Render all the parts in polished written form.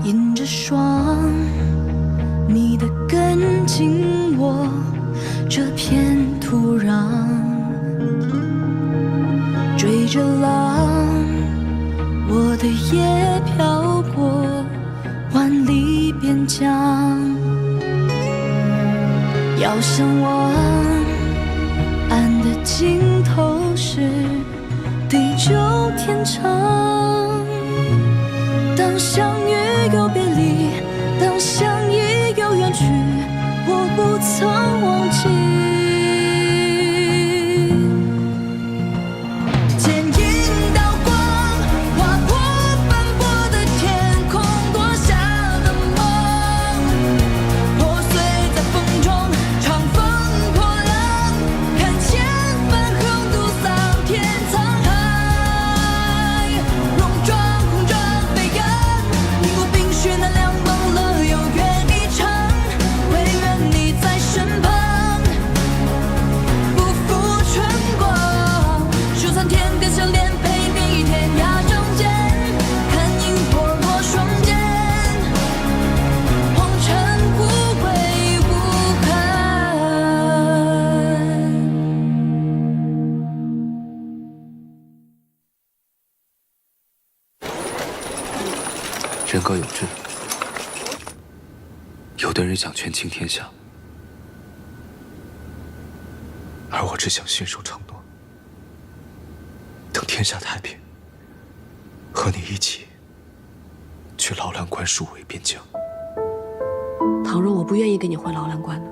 迎着霜，你的跟进我这片土壤，追着浪，我的夜飘过万里边疆，遥相望，岸的尽头是地久天长。当相遇又别离，当相依又远去，我不曾忘记。剪影刀光，划破斑驳的天空，夺下的梦，破碎在风中，长风破浪，看千帆横渡桑田沧海，戎装红着飞扬，逆过冰雪那凉，忘了有缘一场，唯愿你在身旁，不负春光，收藏天边笑脸，陪你天涯仗剑，看萤火落双肩，红尘无悔无憾。人各有志，有的人想权倾天下，而我只想信守承诺，等天下太平，和你一起去劳兰关戍卫边疆。倘若我不愿意跟你回劳兰关呢？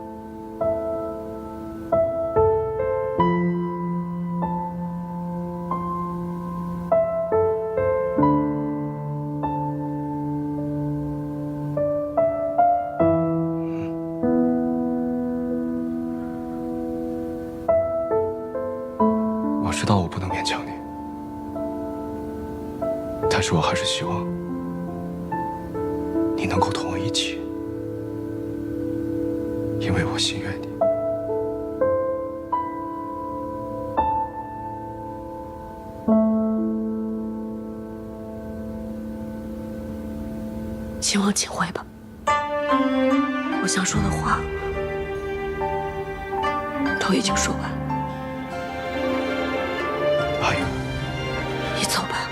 我知道我不能勉强你，但是我还是希望你能够同我一起，因为我心悦你。秦王，请回吧。我想说的话都已经说完。阿勇，你走吧。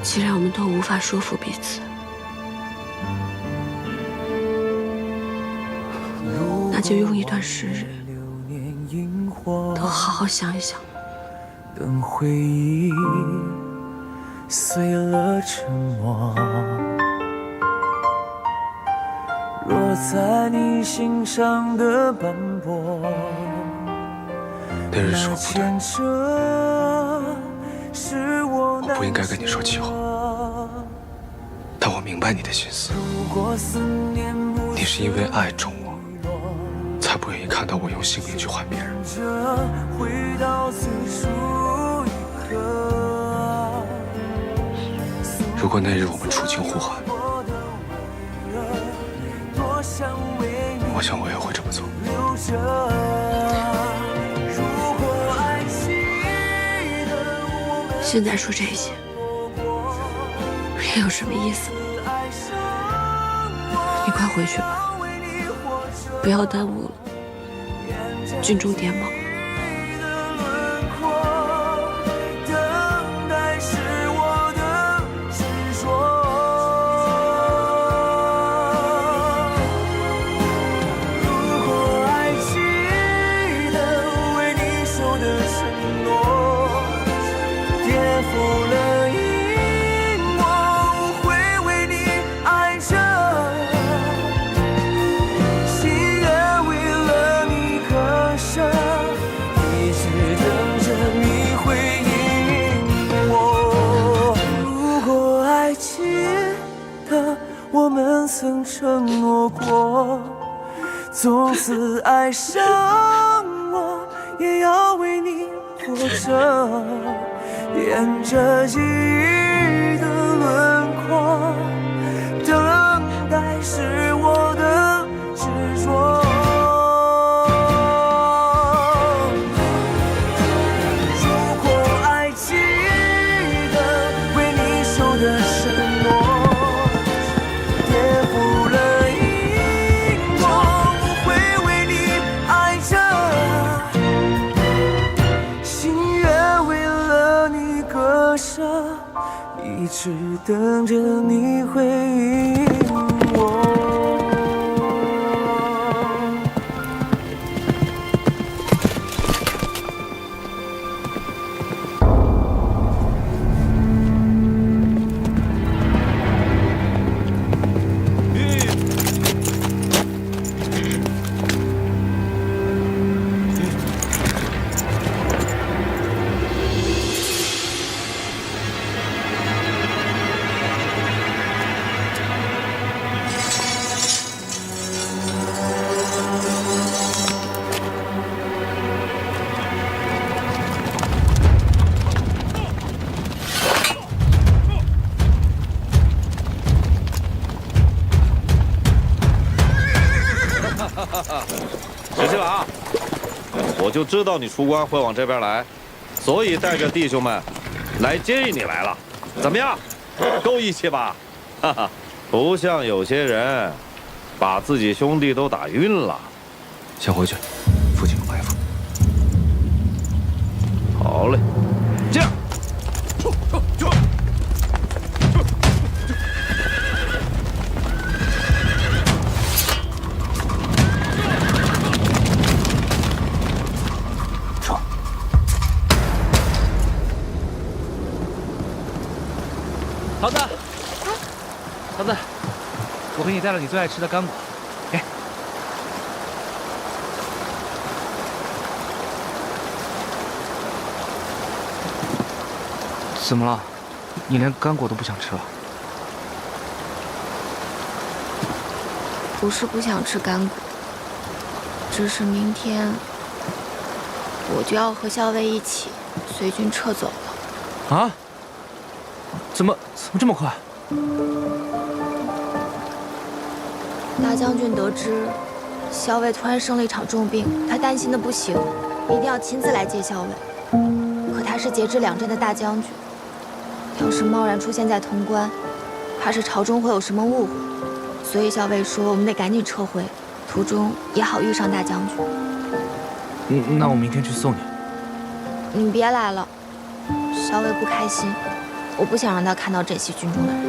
既然我们都无法说服彼此，那就用一段时日，都好好想一想。等回忆碎了沉默，若在你心上的斑驳，那日是我不对，我不应该跟你说气话，但我明白你的心思。你是因为爱重我，才不愿意看到我用性命去换别人。如果那日我们处境互换，我想我也会这么做。现在说这些，也有什么意思？你快回去吧，不要耽误了军中点卯。我们曾承诺过，从此爱上我，也要为你活着，沿着记忆的轮廓，等待是我的执着。如果还记得为你守的承诺。割舍，一直等着你回应我。石七郎，我就知道你出关会往这边来，所以带着弟兄们来接应你来了。怎么样，够义气吧？哈哈，不像有些人，把自己兄弟都打晕了。先回去，附近有埋伏。好嘞，这样。桃子，桃子，我给你带了你最爱吃的干果，给。怎么了？你连干果都不想吃了？不是不想吃干果，只是明天我就要和校尉一起随军撤走了。啊？怎么这么快？大将军得知校尉突然生了一场重病，他担心的不行，一定要亲自来接校尉。可他是节制两镇的大将军，要是贸然出现在潼关，怕是朝中会有什么误会。所以校尉说我们得赶紧撤回，途中也好遇上大将军。那我明天去送你。你别来了，校尉不开心。我不想让他看到枕袭军中的人。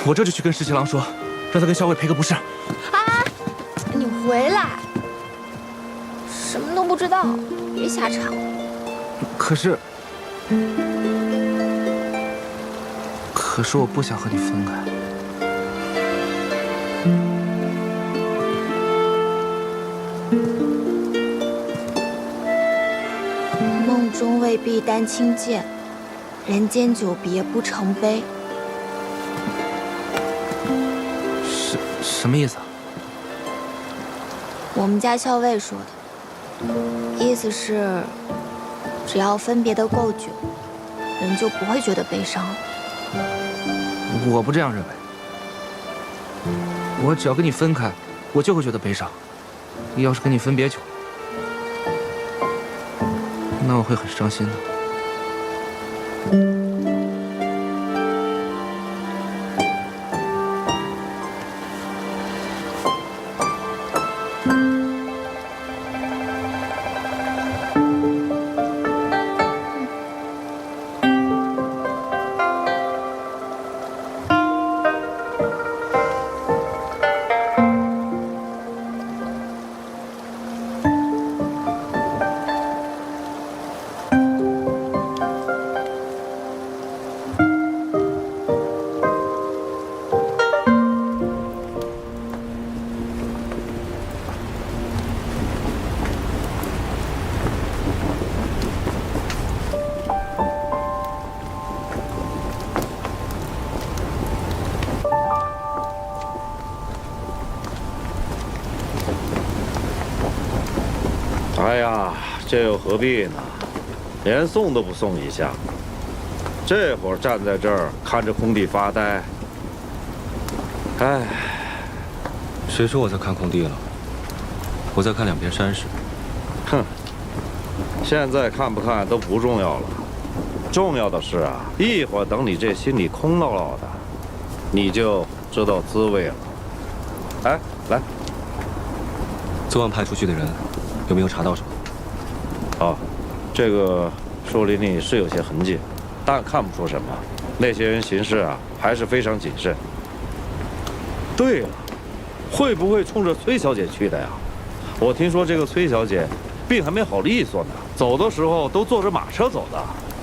我这就去跟石七郎说，让他跟校尉赔个不是。啊！你回来，什么都不知道，别瞎吵。可是我不想和你分开。梦中未必丹青见，人间久别不成悲。什么意思啊？我们家校尉说的，意思是，只要分别的够久，人就不会觉得悲伤了。我不这样认为。我只要跟你分开，我就会觉得悲伤。要是跟你分别久了，那我会很伤心的。哎呀，这又何必呢？连送都不送一下，这会儿站在这儿看着空地发呆，哎，谁说我在看空地了？我在看两边山势。哼，现在看不看都不重要了，重要的是啊，一会儿等你这心里空落落的，你就知道滋味了。哎，来，昨晚派出去的人有没有查到什么？哦，这个树林里是有些痕迹，但看不出什么。那些人行事啊，还是非常谨慎。对了，会不会冲着崔小姐去的呀？我听说这个崔小姐病还没好利索呢，走的时候都坐着马车走的。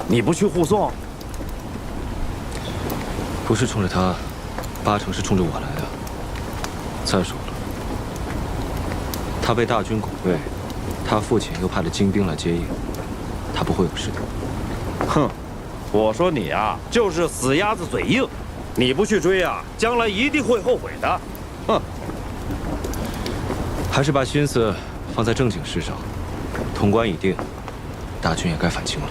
你不去护送？不是冲着他，8成是冲着我来的。再说了，他被大军拱卫，他父亲又派了精兵来接应，他不会有事的。哼，我说你啊，就是死鸭子嘴硬，你不去追啊，将来一定会后悔的。哼，还是把心思放在正经事上。潼关已定，大军也该返京了。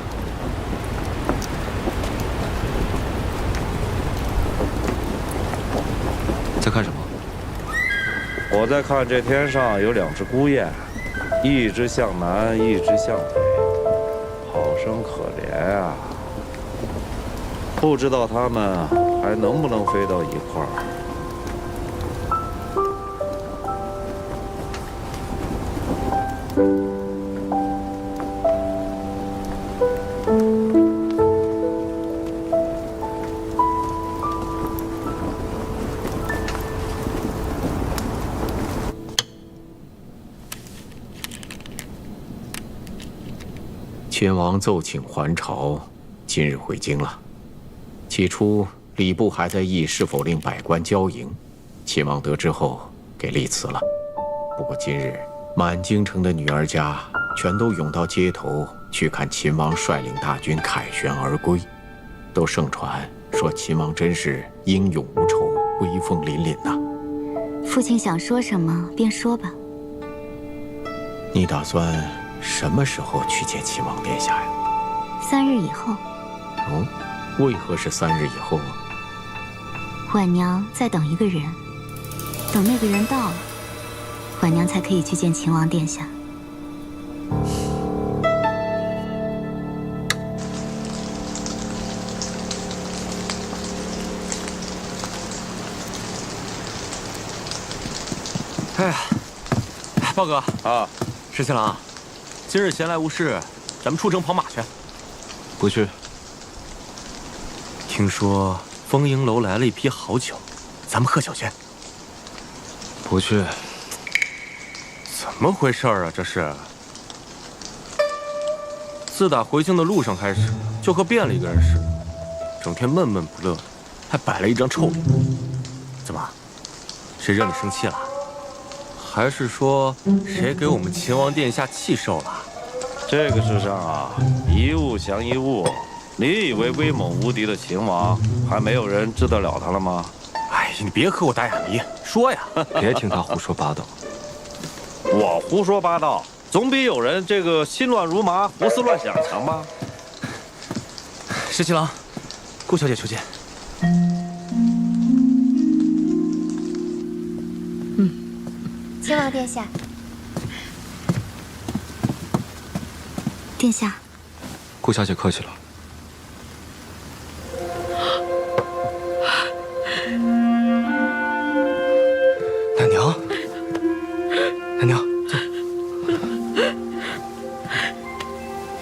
在看什么？我在看这天上有2只孤雁，一只向南，一只向北，好生可怜啊！不知道它们还能不能飞到一块儿。秦王奏请还朝，今日回京了。起初礼部还在议是否令百官交迎，秦王得知后给立辞了。不过今日满京城的女儿家全都涌到街头去看秦王率领大军凯旋而归，都盛传说秦王真是英勇无仇，威风凛凛呐。父亲想说什么便说吧。你打算什么时候去见秦王殿下呀？3日以后。哦，为何是3日以后啊？婉娘在等一个人，等那个人到了，婉娘才可以去见秦王殿下。哎呀，豹哥啊，石七郎，今日闲来无事，咱们出城跑马去。不去。听说丰盈楼来了一批好酒，咱们喝酒去。不去。怎么回事啊？这是？自打回京的路上开始，就和变了一个人似的，整天闷闷不乐的，还摆了一张臭脸。怎么？谁惹你生气了？还是说谁给我们秦王殿下气受了？这个世上啊，一物降一物。你以为威猛无敌的秦王还没有人治得了他了吗？哎呀，你别和我打哑谜，说呀！别听他胡说八道。我胡说八道，总比有人这个心乱如麻、胡思乱想强吧？石七郎，顾小姐求见。秦王殿下。殿下。顾小姐客气了。奶娘，奶娘，坐。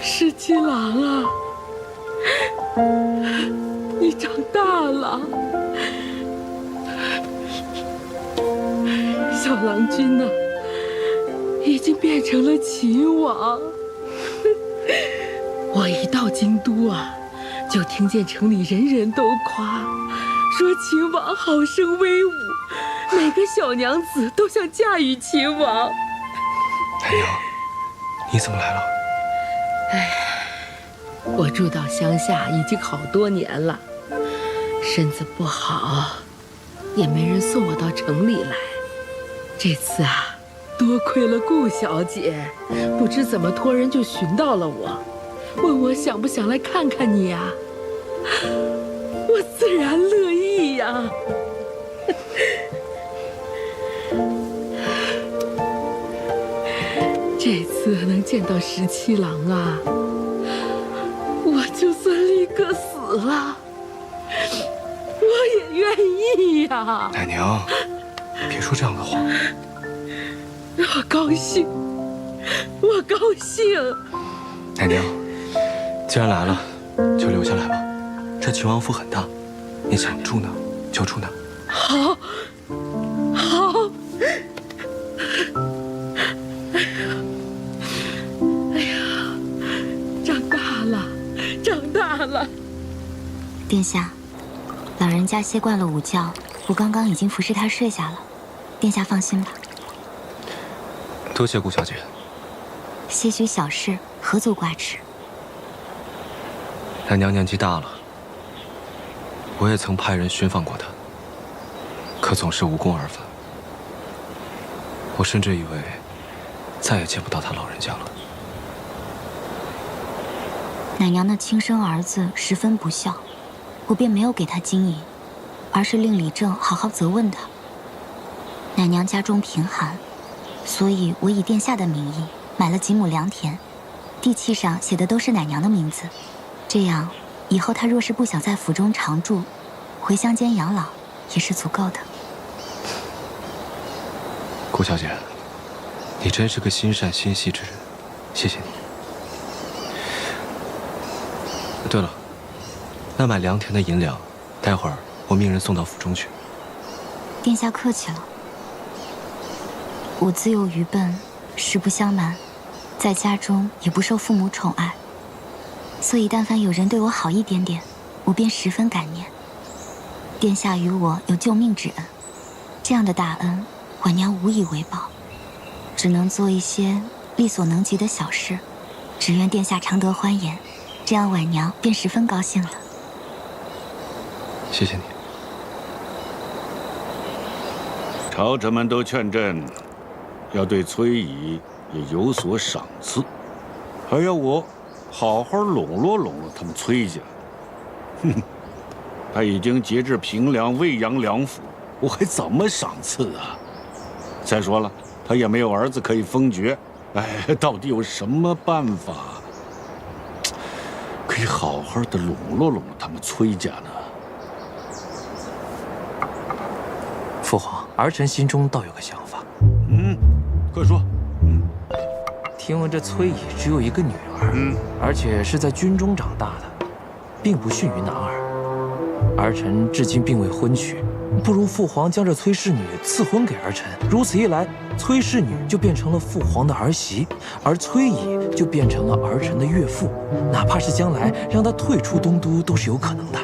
石七郎啊，你长大了。小郎君呢，已经变成了秦王。我一到京都啊，就听见城里人人都夸，说秦王好生威武，每个小娘子都想嫁与秦王。奶娘，你怎么来了？哎，我住到乡下已经好多年了，身子不好，也没人送我到城里来。这次啊，多亏了顾小姐，不知怎么托人就寻到了我，问我想不想来看看你呀？我自然乐意呀。这次能见到石七郎啊，我就算立刻死了，我也愿意呀。奶娘，别说这样的话。我高兴，我高兴。奶娘，既然来了，就留下来吧。这秦王府很大，你想住哪就住哪。好，好。哎呀，长大了，长大了。殿下，老人家歇惯了午觉，我刚刚已经服侍他睡下了。殿下放心吧。多谢顾小姐。些许小事，何足挂齿。奶娘年纪大了，我也曾派人寻访过她，可总是无功而返。我甚至以为再也见不到她老人家了。奶娘的亲生儿子十分不孝，我便没有给他金银，而是令李正好好责问他。奶娘家中贫寒，所以我以殿下的名义买了几亩良田，地契上写的都是奶娘的名字。这样，以后她若是不想在府中常住，回乡间养老也是足够的。顾小姐，你真是个心善心细之人，谢谢你。对了，那买良田的银两，待会儿我命人送到府中去。殿下客气了。我自幼愚笨，实不相瞒，在家中也不受父母宠爱，所以但凡有人对我好一点点，我便十分感念。殿下与我有救命之恩，这样的大恩，婉娘无以为报，只能做一些力所能及的小事，只愿殿下常得欢颜，这样婉娘便十分高兴了。谢谢你。朝臣们都劝朕，要对崔乙也有所赏赐，还要我好好笼络笼络他们崔家。哼，他已经节制平凉、喂养两府，我还怎么赏赐啊？再说了，他也没有儿子可以封爵，哎，到底有什么办法可以好好的笼络笼络他们崔家呢？父皇，儿臣心中倒有个想法。快说。听闻这崔乙只有一个女儿，而且是在军中长大的，并不逊于男儿。儿臣至今并未婚娶，不如父皇将这崔氏女赐婚给儿臣。如此一来，崔氏女就变成了父皇的儿媳，而崔乙就变成了儿臣的岳父。哪怕是将来让他退出东都，都是有可能的。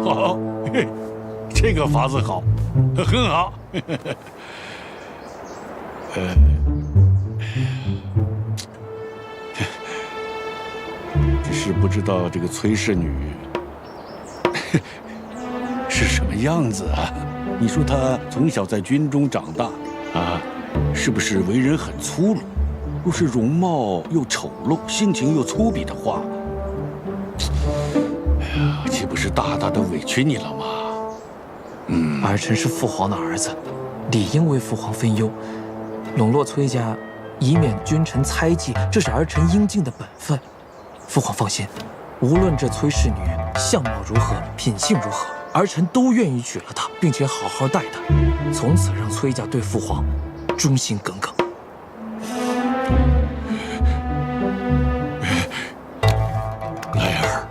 好，这个法子好，很好。只是不知道这个崔氏女是什么样子啊？你说她从小在军中长大啊，是不是为人很粗鲁？若是容貌又丑陋，性情又粗鄙的话，哎呀，岂不是大大的委屈你了吗？儿臣是父皇的儿子，理应为父皇分忧，笼络崔家，以免君臣猜忌，这是儿臣应尽的本分。父皇放心，无论这崔氏女相貌如何，品性如何，儿臣都愿意娶了她，并且好好待她，从此让崔家对父皇忠心耿耿。莱儿，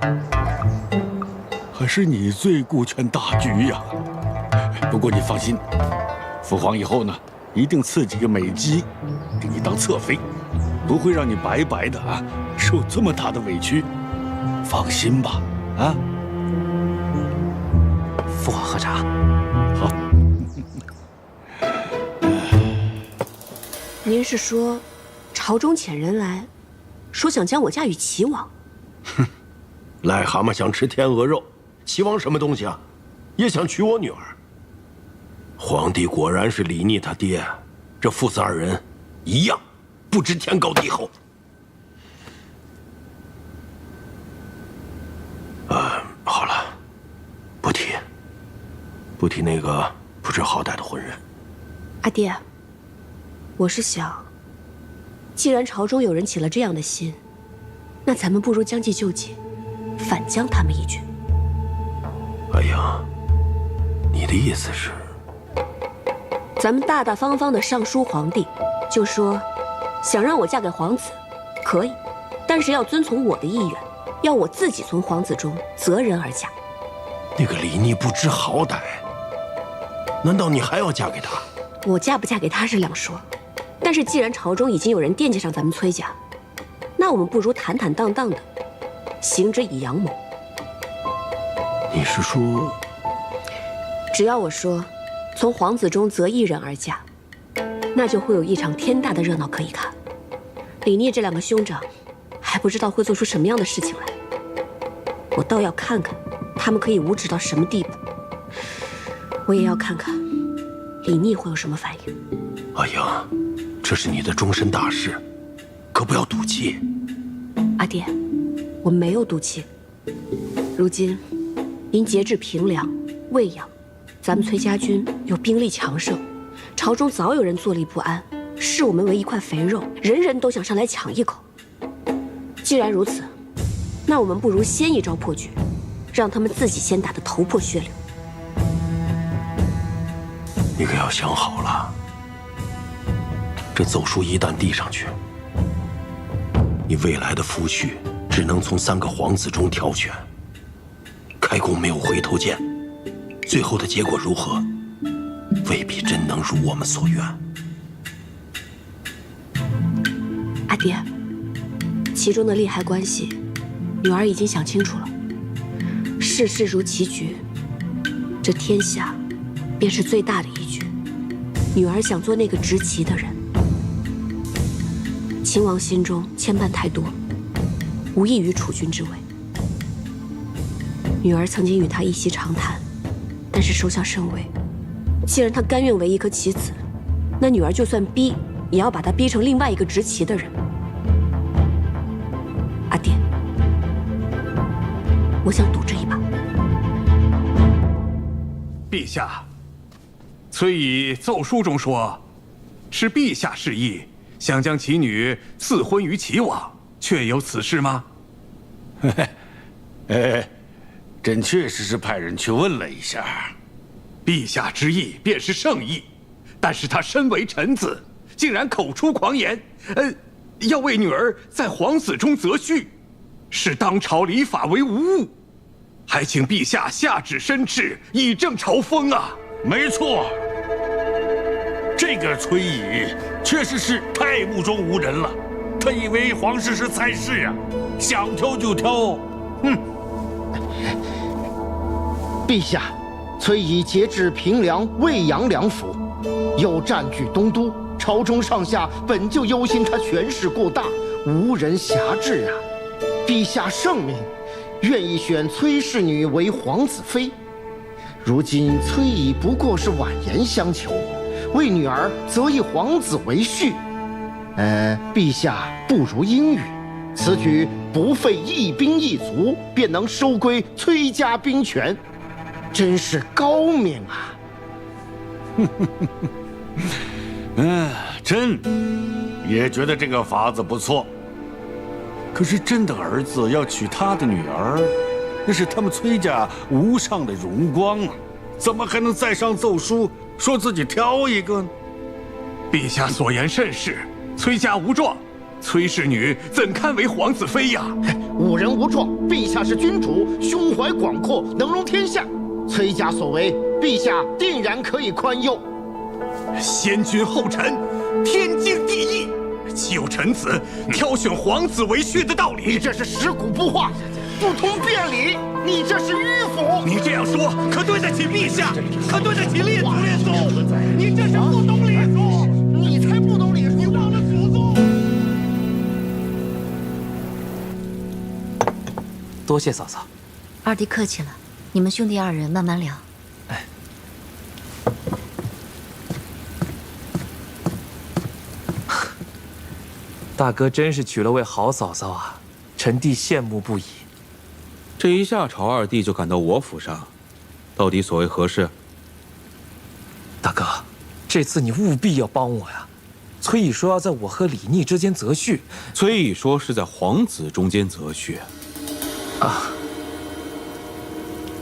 还是你最顾全大局呀。不过你放心，父皇以后呢，一定赐几个美姬给你当侧妃，不会让你白白的啊受这么大的委屈。放心吧，啊。父皇喝茶。好。您是说，朝中遣人来，说想将我嫁与齐王？哼，癞蛤蟆想吃天鹅肉，齐王什么东西啊？也想娶我女儿。皇帝果然是李逆他爹，这父子二人一样，不知天高地厚。好了，不提那个不知好歹的混人。阿爹，我是想，既然朝中有人起了这样的心，那咱们不如将计就计，反将他们一军。哎呀，你的意思是？咱们大大方方的上书皇帝，就说想让我嫁给皇子，可以，但是要遵从我的意愿，要我自己从皇子中择人而嫁。那个李逆不知好歹，难道你还要嫁给他？我嫁不嫁给他是两说，但是既然朝中已经有人惦记上咱们崔家，那我们不如坦坦荡荡的，行之以阳谋。你是说，只要我说，从皇子中择一人而嫁，那就会有一场天大的热闹可以看。李逆这两个兄长，还不知道会做出什么样的事情来。我倒要看看，他们可以无耻到什么地步。我也要看看，李逆会有什么反应。阿英，这是你的终身大事，可不要赌气。阿爹，我没有赌气。如今，因节制平凉、喂养，咱们崔家军又兵力强盛，朝中早有人坐立不安，视我们为一块肥肉，人人都想上来抢一口。既然如此，那我们不如先一招破局，让他们自己先打得头破血流。你可要想好了，这奏书一旦递上去，你未来的夫婿只能从3个皇子中挑选，开弓没有回头箭，最后的结果如何，未必真能如我们所愿。阿爹，其中的利害关系，女儿已经想清楚了。世事如棋局，这天下便是最大的一局。女儿想做那个执棋的人。秦王心中牵绊太多，无异于储君之位。女儿曾经与他一席长谈，但是收效甚微。既然他甘愿为一颗棋子，那女儿就算逼，也要把他逼成另外一个执棋的人。阿爹，我想赌这一把。陛下，崔乙奏书中说，是陛下示意，想将其女赐婚于齐王，确有此事吗？朕确实是派人去问了一下。陛下之意便是圣意，但是他身为臣子，竟然口出狂言，要为女儿在皇子中择婿，视当朝礼法为无物，还请陛下下旨申斥，以正朝风啊！没错，这个崔乙确实是太目中无人了。他以为皇室是菜市啊，想挑就挑。陛下，崔乙节制平凉、魏阳两府，又占据东都，朝中上下本就忧心他权势过大，无人辖制啊。陛下圣明，愿意选崔氏女为皇子妃。如今崔乙不过是婉言相求，为女儿择一皇子为婿。陛下不如应允，此举不费一兵一卒，便能收归崔家兵权，真是高明啊！朕也觉得这个法子不错。可是朕的儿子要娶他的女儿，那是他们崔家无上的荣光啊！怎么还能再上奏书说自己挑一个呢？陛下所言甚是，崔家无状，崔氏女怎堪为皇子妃呀？无人无状，陛下是君主，胸怀广阔，能容天下。崔家所为，陛下定然可以宽宥。先君后臣，天经地义。岂有臣子挑选皇子为婿的道理？你这是食古不化，不通辩理，你这是迂腐。你这样说可对得起陛下，可对得起列祖列宗。你这是不懂礼数，你才不懂礼数，你忘了祖宗。多谢嫂嫂。二弟客气了，你们兄弟二人慢慢聊。大哥真是娶了位好嫂嫂啊，臣弟羡慕不已。这一下朝二弟就赶到我府上，到底所谓何事？大哥，这次你务必要帮我呀！崔乙说要在我和李逆之间择婿，崔乙说是在皇子中间择婿。啊，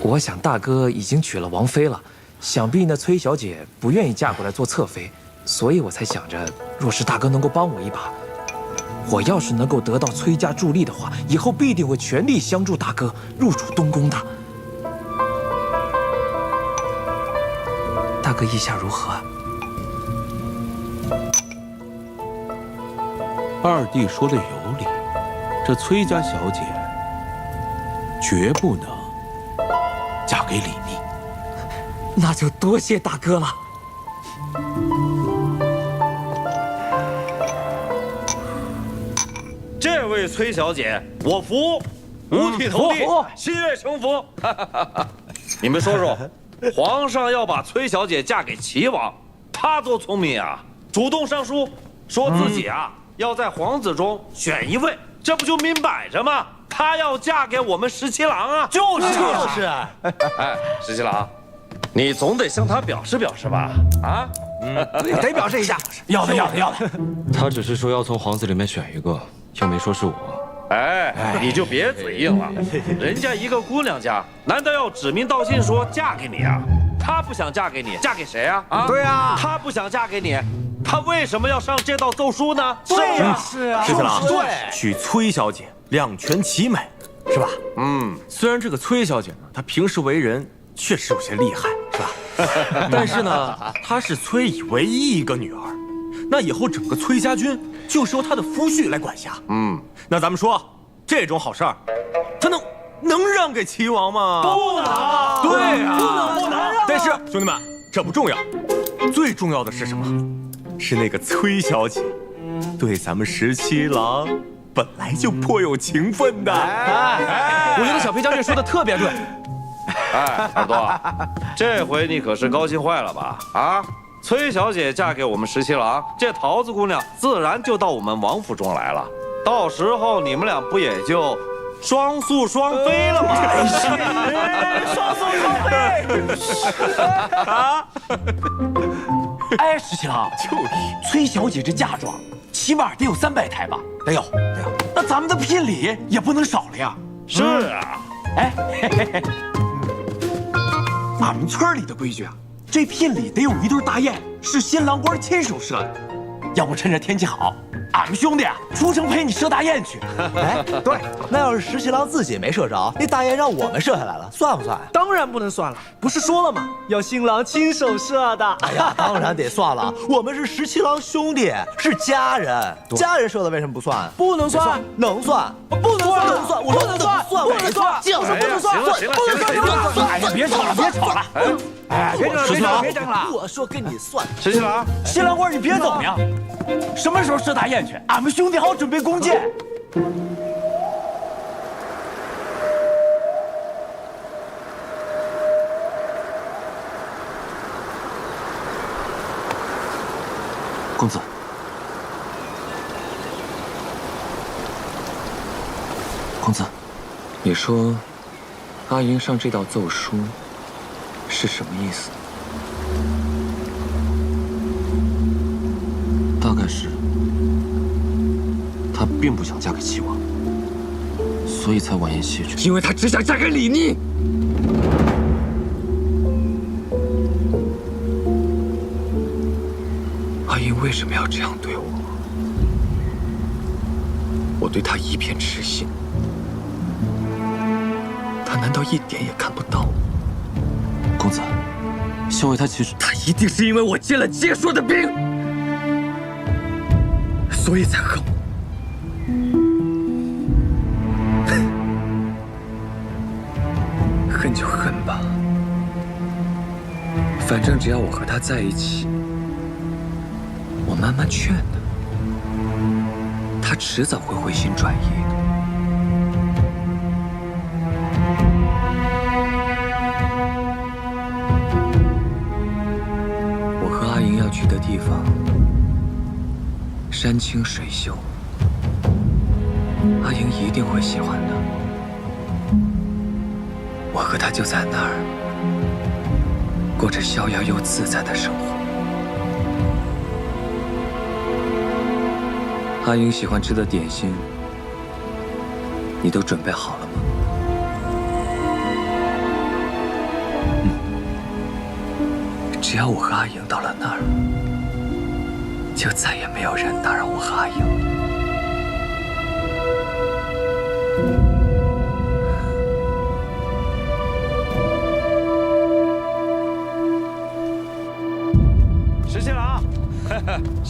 我想大哥已经娶了王妃了，想必那崔小姐不愿意嫁过来做侧妃，所以我才想着，若是大哥能够帮我一把。我要是能够得到崔家助力的话，以后必定会全力相助大哥入主东宫的。大哥意下如何？二弟说的有理，这崔家小姐绝不能嫁给李逆。那就多谢大哥了。这位崔小姐，我服，五体投地，心悦诚服。你们说说，皇上要把崔小姐嫁给齐王，他多聪明啊！主动上书，说自己要在皇子中选一位，这不就明摆着吗？她要嫁给我们17郎啊！就是。哎，17郎，你总得向他表示表示吧？啊？得表示一下。要的。他只是说要从皇子里面选一个，又没说是我。哎，你就别嘴硬了，人家一个姑娘家，难道要指名道姓说嫁给你啊？她不想嫁给你，嫁给谁啊？啊，对啊，她不想嫁给你，她为什么要上这道奏书呢？对呀，是啊，17郎，对，娶崔小姐两全其美，是吧？虽然这个崔小姐呢，她平时为人确实有些厉害，是吧？但是呢，她是崔乙唯一一个女儿，那以后整个崔家军就是由她的夫婿来管辖。那咱们说，这种好事儿，她能让给齐王吗？不能。对呀，不能。但是兄弟们，这不重要，最重要的是什么？是那个崔小姐，对咱们17郎本来就颇有情分的。我觉得小裴将军说的特别对。哎，耳朵，这回你可是高兴坏了吧？啊，崔小姐嫁给我们17郎，这桃子姑娘自然就到我们王府中来了。到时候你们俩不也就双宿双飞了吗？双宿双飞啊！哎，17郎，就你崔小姐这嫁妆，起码得有300台吧？得有。那咱们的聘礼也不能少了呀。是啊。哎，俺们村里的规矩啊，这聘礼得有一对大雁，是新郎官亲手射的。要不趁着天气好，俺们兄弟出城陪你射大雁去。哎，对，那要是17郎自己没射着，那大雁让我们射下来了，算不算？当然不能算了，不是说了吗？要新郎亲手射的。哎呀，当然得算了，我们是17郎兄弟，是家人，家人射的为什么不算？不能算，能算，不能算，能算，我说能算，不能算，就是不能算，不能算。哎呀，别吵了。哎，别争了。我说跟你算。17郎，新郎官你别走呀！什么时候射大雁去？俺们兄弟好准备弓箭。公子，公子，你说阿英上这道奏书是什么意思？大概是她并不想嫁给齐王，所以才婉言谢绝。因为她只想嫁给李逆。阿英为什么要这样对我？我对她一片痴心，她难道一点也看不到？公子，校尉他其实……他一定是因为我接了结说的兵，所以才恨我。恨就恨吧，反正只要我和他在一起，我慢慢劝他，他迟早会回心转意的。我和阿莹要去的地方，山清水秀，阿莹一定会喜欢的。我和他就在那儿，过着逍遥又自在的生活。阿英喜欢吃的点心，你都准备好了吗？只要我和阿英到了那儿，就再也没有人打扰我和阿英了。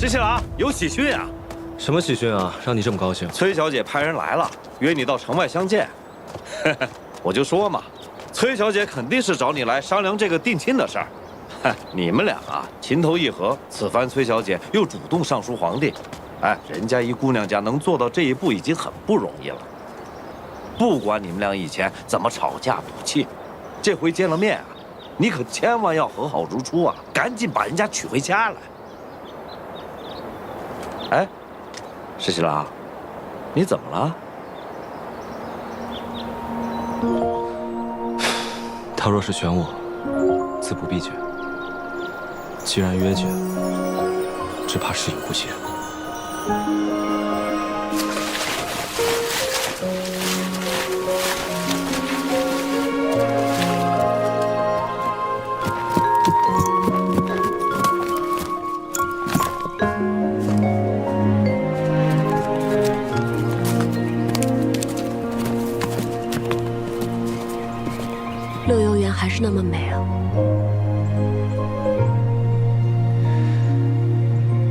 石七郎，有喜讯啊！什么喜讯啊？让你这么高兴？崔小姐派人来了，约你到城外相见。我就说嘛，崔小姐肯定是找你来商量这个定亲的事儿。你们俩啊，情投意合，此番崔小姐又主动上书皇帝，哎，人家一姑娘家能做到这一步已经很不容易了。不管你们俩以前怎么吵架赌气，这回见了面啊，你可千万要和好如初啊，赶紧把人家娶回家来。哎，石七郎，你怎么了？他若是选我，自不必见。既然约见，只怕事有不协。乐游原还是那么美啊！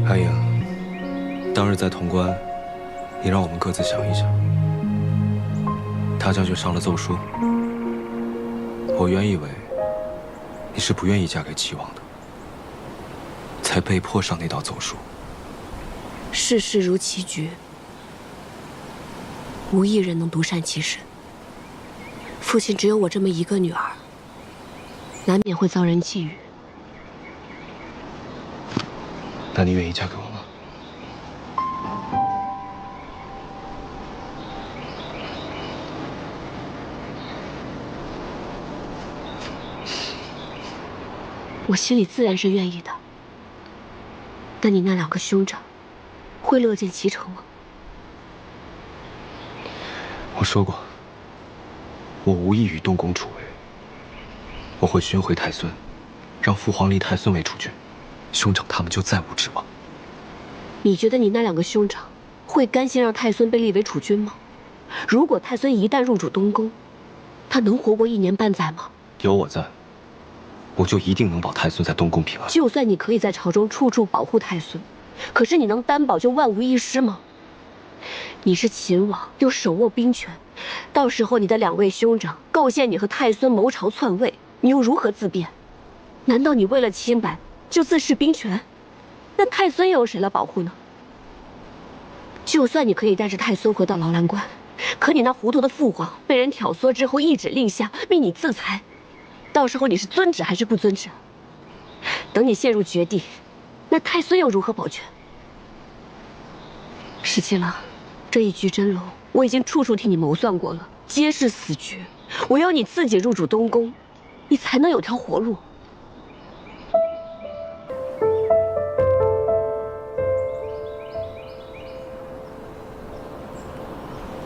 阿英，当日在潼关，你让我们各自想一想。大将军上了奏书，我原以为你是不愿意嫁给齐王的，才被迫上那道奏书。世事如棋局，无一人能独善其身。父亲只有我这么一个女儿，难免会遭人觊觎。那你愿意嫁给我吗？我心里自然是愿意的。但你那2个兄长，会乐见其成吗？我说过，我无意与东宫楚为。我会寻回太孙，让父皇立太孙为储君，兄长他们就再无指望。你觉得你那2个兄长会甘心让太孙被立为储君吗？如果太孙一旦入主东宫，他能活过1年半载吗？有我在，我就一定能保太孙在东宫平安。就算你可以在朝中处处保护太孙，可是你能担保就万无一失吗？你是秦王，又手握兵权，到时候你的2位兄长构陷你和太孙谋朝篡位，你又如何自辩？难道你为了清白就自恃兵权？那太孙又有谁来保护呢？就算你可以带着太孙回到劳兰关，可你那糊涂的父皇被人挑唆之后一指令下，命你自裁，到时候你是遵旨还是不遵旨？等你陷入绝地，那太孙又如何保全？石七郎，这一局真龙我已经处处替你谋算过了，皆是死局。我要你自己入主东宫，你才能有条活路。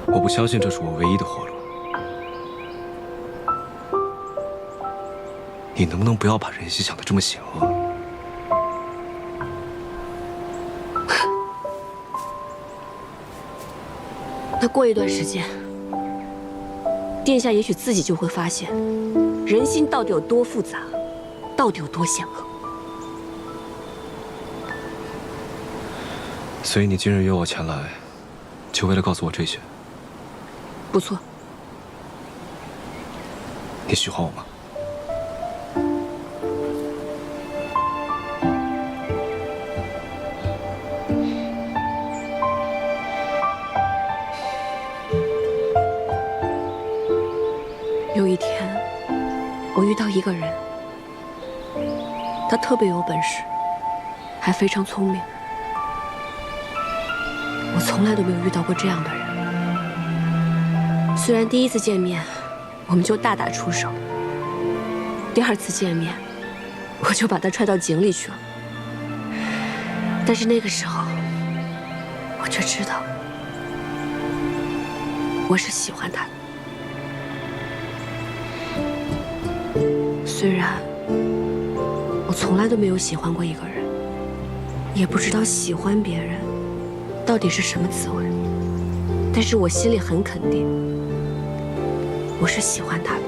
我不相信这是我唯一的活路。你能不能不要把人心想得这么险恶？那过一段时间，殿下也许自己就会发现，人心到底有多复杂，到底有多险恶。所以你今日约我前来，就为了告诉我这些？不错。你喜欢我吗？有一天，我遇到一个人，他特别有本事，还非常聪明。我从来都没有遇到过这样的人。虽然第1次见面，我们就大打出手，第2次见面，我就把他踹到井里去了。但是那个时候，我却知道，我是喜欢他的。虽然我从来都没有喜欢过一个人，也不知道喜欢别人到底是什么滋味，但是我心里很肯定，我是喜欢他的。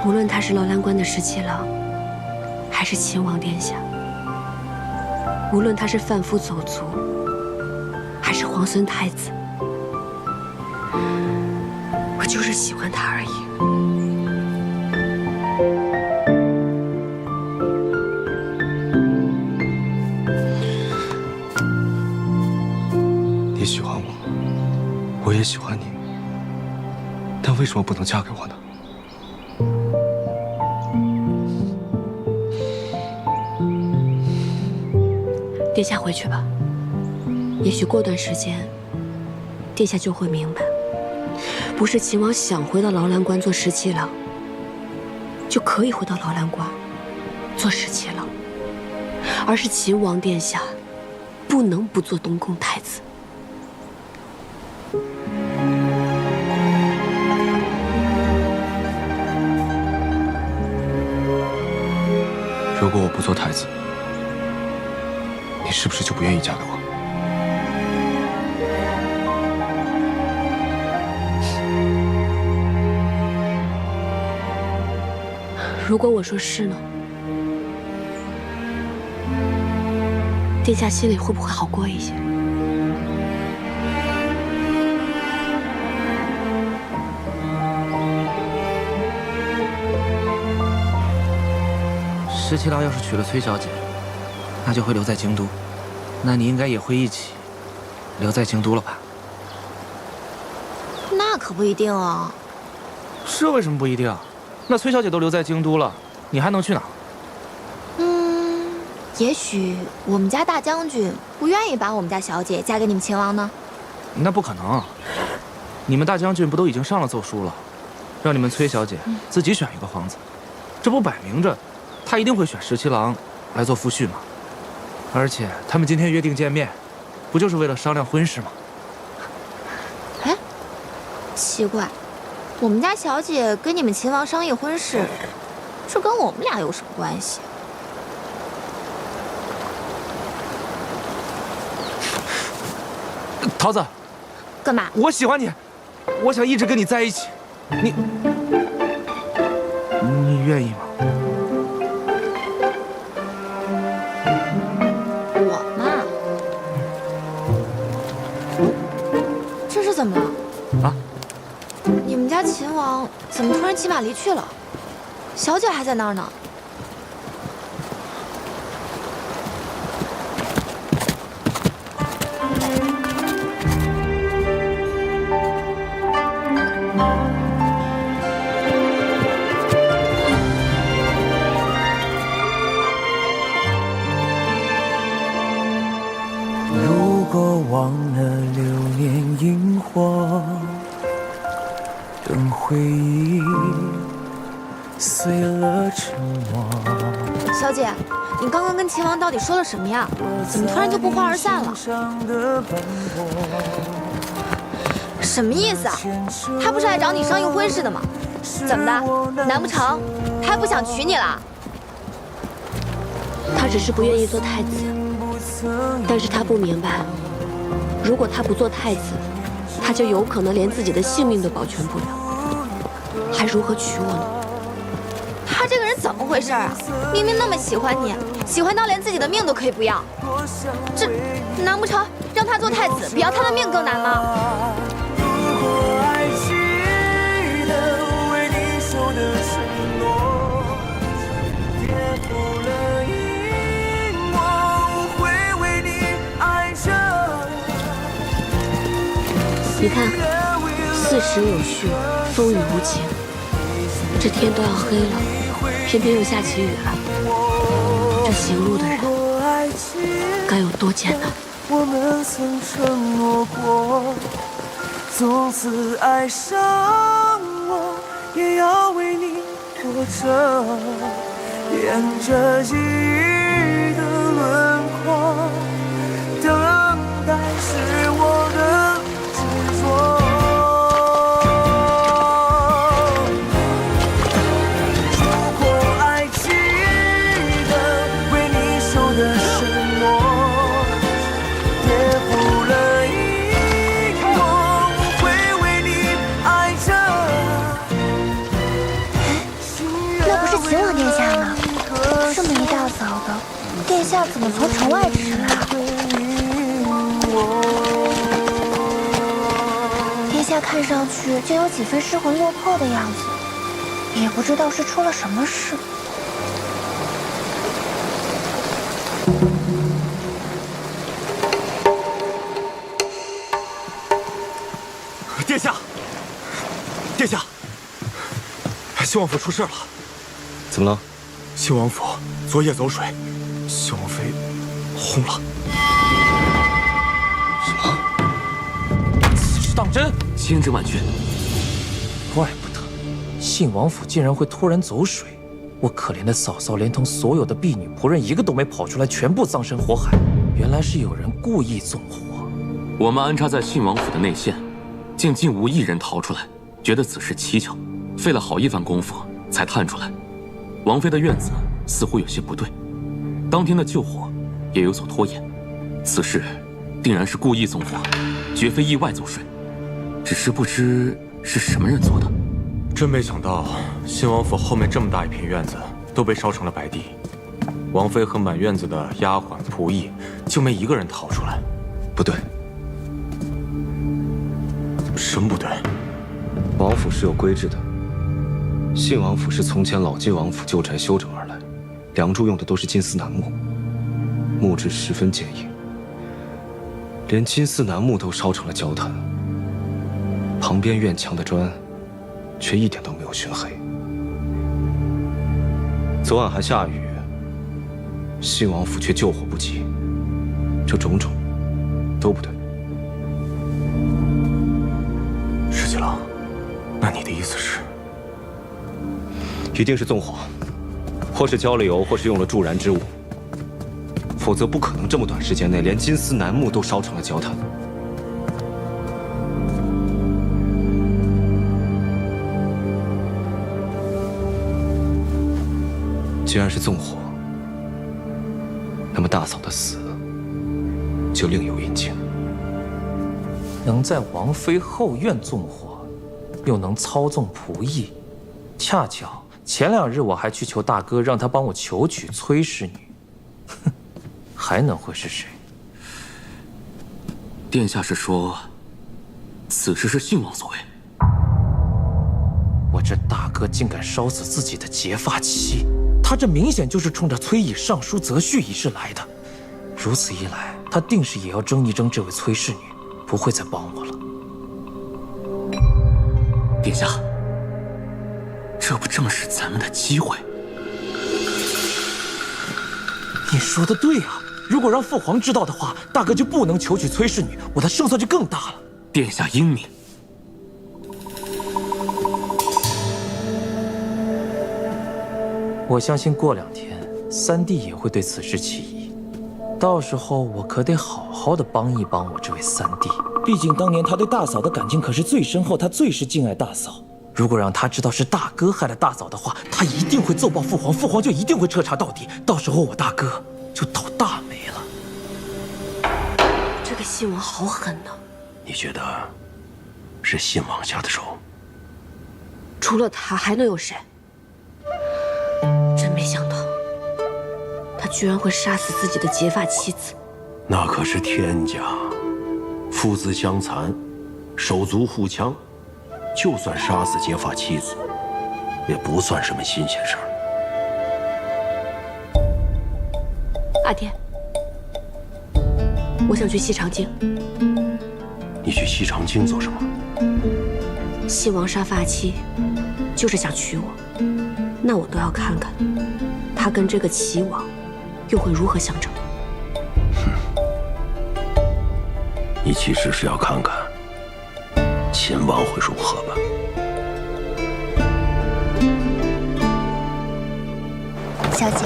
无论他是劳兰关的17郎，还是秦王殿下，无论他是贩夫走卒，还是皇孙太子，我就是喜欢他而已。你喜欢我，我也喜欢你，但为什么不能嫁给我呢？殿下回去吧，也许过段时间，殿下就会明白，不是秦王想回到劳兰关做17郎，就可以回到劳兰关做17郎，而是秦王殿下不能不做东宫太子。如果我不做太子，你是不是就不愿意嫁给我？如果我说是呢，殿下心里会不会好过一些？17郎要是娶了崔小姐，那就会留在京都，那你应该也会一起留在京都了吧？那可不一定啊。这为什么不一定？那崔小姐都留在京都了，你还能去哪？也许我们家大将军不愿意把我们家小姐嫁给你们秦王呢。那不可能，你们大将军不都已经上了奏书了，让你们崔小姐自己选一个皇子，这不摆明着，他一定会选17郎来做夫婿吗？而且他们今天约定见面，不就是为了商量婚事吗？哎，奇怪，我们家小姐跟你们秦王商议婚事，这跟我们俩有什么关系？桃子，干嘛？我喜欢你，我想一直跟你在一起。你愿意吗？我嘛，这是怎么了？啊？你们家秦王怎么突然骑马离去了？小姐还在那儿呢。如果忘了流年萤火，等回忆碎了沉默。小姐，你刚刚跟秦王到底说了什么呀？怎么突然就不欢而散了？什么意思啊？他不是来找你商议婚事的吗？怎么的？难不成他还不想娶你了？他只是不愿意做太子，但是他不明白，如果他不做太子，他就有可能连自己的性命都保全不了，还如何娶我呢？他这个人怎么回事啊？明明那么喜欢你，喜欢到连自己的命都可以不要，这难不成让他做太子比要他的命更难吗？你看，四时有序，风雨无晴，这天都要黑了，偏偏又下起雨来，这行路的人该有多艰难？我们曾承诺过，从此爱上我，也要为你活着，沿着记忆的轮廓，等待是我的执着。如果爱记得为你守的承诺，跌破了一梦，会为你爱着。那不是秦王殿下吗？这么一大早的，殿下怎么从城外驰来？殿下看上去就有几分失魂落魄的样子，也不知道是出了什么事。殿下，殿下，信王府出事了。怎么了？信王府昨夜走水，信王妃轰了。什么？此事当真？千真万确。怪不得信王府竟然会突然走水。我可怜的嫂嫂连同所有的婢女仆人一个都没跑出来，全部葬身火海。原来是有人故意纵火。我们安插在信王府的内线，竟无一人逃出来，觉得此事蹊跷，费了好一番功夫才探出来。王妃的院子似乎有些不对，当天的救火也有所拖延，此事定然是故意纵火，绝非意外走水。只是不知是什么人做的。真没想到，信王府后面这么大一片院子都被烧成了白地，王妃和满院子的丫鬟仆役就没一个人逃出来。不对。什么不对？王府是有规制的。信王府是从前老晋王府旧宅修整而来，梁柱用的都是金丝楠木，木质十分坚硬，连金丝楠木都烧成了焦炭。旁边院墙的砖，却一点都没有熏黑。昨晚还下雨，信王府却救火不及，这种种都不对。石七郎，那你的意思是？一定是纵火，或是浇了油，或是用了助燃之物，否则不可能这么短时间内连金丝楠木都烧成了焦炭。既然是纵火，那么大嫂的死就另有隐情。能在王妃后院纵火，又能操纵仆役，恰巧前2日我还去求大哥，让他帮我求娶崔氏女。哼，还能会是谁？殿下是说，此事是信王所为？我这大哥竟敢烧死自己的结发妻，他这明显就是冲着崔乙上书择婿一事来的。如此一来，他定是也要争一争这位崔氏女，不会再帮我了。殿下，这不正是咱们的机会？你说的对啊！如果让父皇知道的话，大哥就不能求娶崔氏女，我的胜算就更大了。殿下英明。我相信过2天，三弟也会对此事起疑，到时候我可得好好的帮一帮我这位三弟。毕竟当年他对大嫂的感情可是最深厚，他最是敬爱大嫂。如果让他知道是大哥害了大嫂的话，他一定会奏报父皇，父皇就一定会彻查到底，到时候我大哥就倒大霉了。这个信王好狠呐！你觉得是信王下的手？除了他还能有谁？真没想到，他居然会杀死自己的结发妻子。那可是天家，父子相残，手足互枪，就算杀死结发妻子，也不算什么新鲜事儿。阿爹，我想去西长京。你去西长京做什么？信王杀发妻，就是想娶我。那我都要看看，他跟这个齐王又会如何相争。你其实是要看看秦王会如何吧。小姐，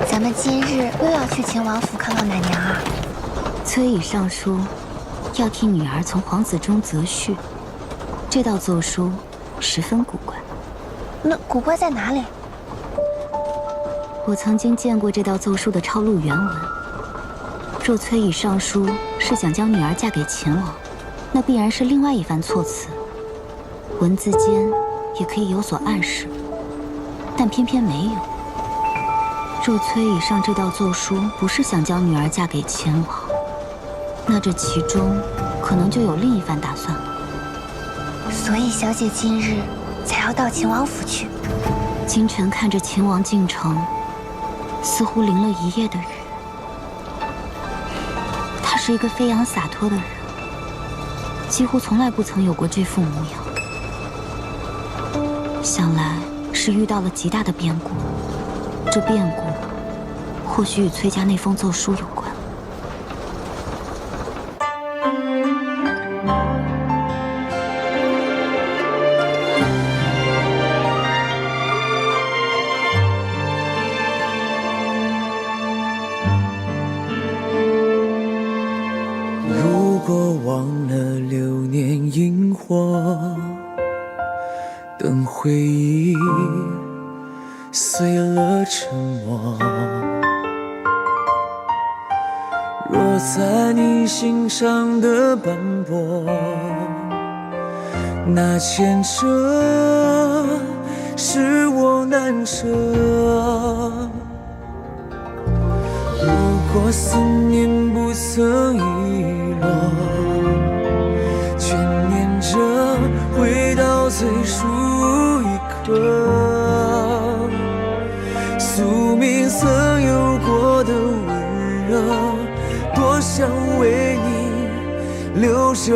咱们今日又要去秦王府看望奶娘啊。崔乙上书，要替女儿从皇子中择婿。这道奏书十分古怪。那古怪在哪里？我曾经见过这道奏书的抄录原文。若崔乙上书是想将女儿嫁给秦王，那必然是另外一番措辞，文字间也可以有所暗示，但偏偏没有。若崔以上这道奏书不是想将女儿嫁给秦王，那这其中可能就有另一番打算了。所以小姐今日才要到秦王府去。清晨看着秦王进城，似乎淋了一夜的雨。他是一个飞扬洒脱的人，几乎从来不曾有过这副模样。想来是遇到了极大的变故，这变故或许与崔家那封奏书有关。如果忘了流年萤火，等回忆碎了沉默，若在你心上的斑驳，那牵扯是我难舍。如果思念不曾遗落，眷念着回到最初一刻，宿命曾有过的温热，多想为你留着。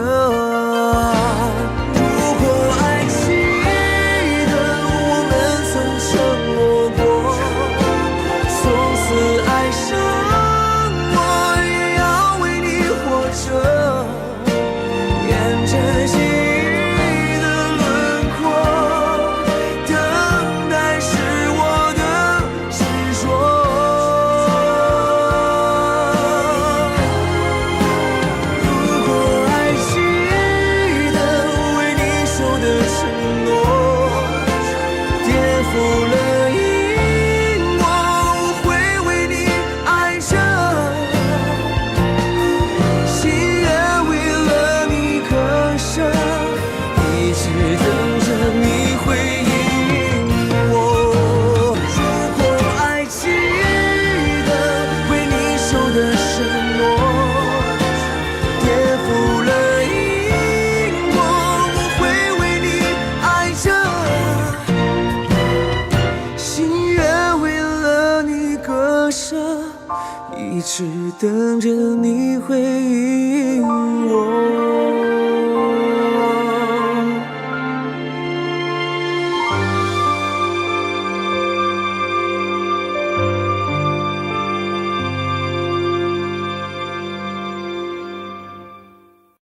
如果爱记得我们曾承诺过，从此爱上我也要为你活着，沿着记忆的轮廓，等待是我的执着。如果还记得为你守的承诺，颠覆了因果，我会为你爱着，心愿为了你割舍，一直等着你回应我。如果还记得为你守的承诺，颠覆了因果，我会为你爱着，心愿为了你割舍，一直等着你回应我。